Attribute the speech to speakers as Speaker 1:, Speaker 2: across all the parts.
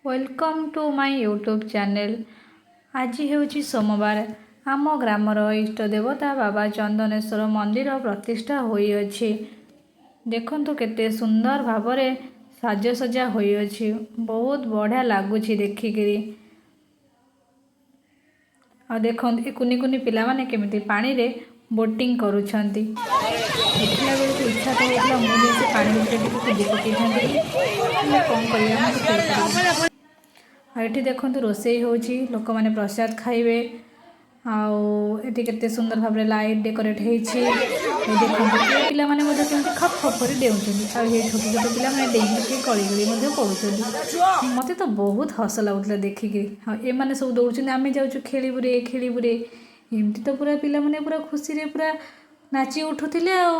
Speaker 1: Welcome to my YouTube channel. आज हेउची सोमवार। आम ग्रामर इष्ट देवता बाबा चंदनेश्वर मंदिर प्रतिष्ठा होई अछि। देखंतु केते सुंदर भावरे साजसज्जा होई अछि। बहुत बढ़िया लागुछि देखिकरी। आ देखंतु ए कुनी कुनी पिला माने केमिति पानी रे बोटिंग करूछंती। देखला बेलକୁ इच्छा तो होतला मु जे से पानी भितर टिके कुदी पकेइथांती कि कोन करिया मते करिया। आइठी देखंतु रोसेई होची लोक माने प्रसाद खाइबे। आउ एठी केते सुंदर भाबरे लाइट डेकोरेट हेछि। ए देखंतु ए पिला माने मध्ये केमति खप खप करि देउछंती। आ हे छोट छोट पिला माने डेंगी के कळी गली मध्ये पडुछंती। मते तो बहुत हस लागुतला देखि के। हा ए माने सब दौड़छंती आमे जाउछु खेलिबु रे एमति तो पूरा पिला माने पूरा खुशी रे पूरा नाची उठुथिले। आ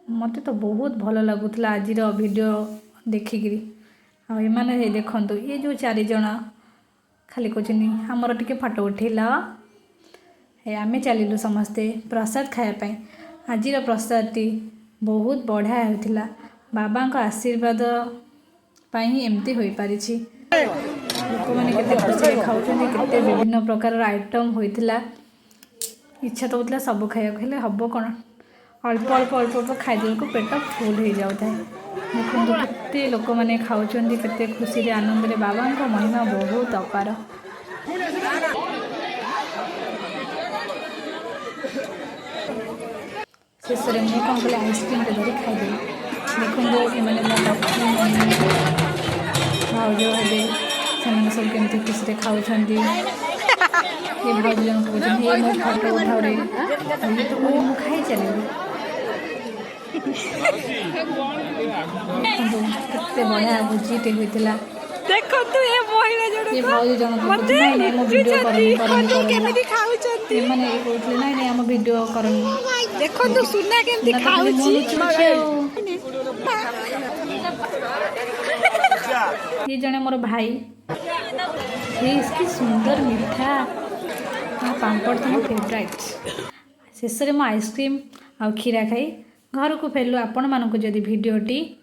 Speaker 1: मते तो बहुत भल लागुतला आजिर वीडियो देखिकरी। हाँ ये देखंतु ये जो चारि जण खाली कहछनी हमर टिके फोटो उठेला। हे आमे चलिलु समस्ते प्रसाद खाया पई। आजिर प्रसादटी बहुत बढ़िया होइथिला। बाबांको आशीर्वाद पई एमती होई पारिछि। लोक माने केते खुशी खाउछन्ती केते विभिन्न प्रकार आइटम होइथिला। इच्छा तो होतला सब खाया हेले हबो कोन अल्प अल्प अल्प अल्प खाइदेल को पेट फुल हो जाउଥାଏ। देखंतु केते लोक माने खाउछन्ती केते खुशी रे आनंद रे। बाबांको महिमा बहुत अपार। शेषरे मु कौन कले आइसक्रीम टे धरी खाइदे। देखंतु ए माने मो लक्ष्मी मम्मी भाउजो हेले सेमाने सब केमती खुशी रे खाउछन्ती। ये भाउजो जन कहछन हे मो फोटो उठाउ रे। ये तो मु खाइ चलिबे। केते बढ़िया भुजीटे होइतिला।
Speaker 2: देखंतु ए महिला
Speaker 1: ये
Speaker 2: जणक
Speaker 1: भाउजी जन
Speaker 2: मते
Speaker 1: नहीं नहीं मो वीडियो
Speaker 2: खनी
Speaker 1: करनी
Speaker 2: केमिति खाउचंती।
Speaker 1: ये माने कहतले नहीं नहीं हम वीडियो करनी।
Speaker 2: देखंतु सुना केमिति खाउची।
Speaker 1: ये जने मोर भाई ये इसकी सुंदर मीठा पापड़ तो मोर फेवरेट। शेष में आइसक्रीम आ खीरा खाई घर को फेरलु। आपण मानक जदि वीडियोटी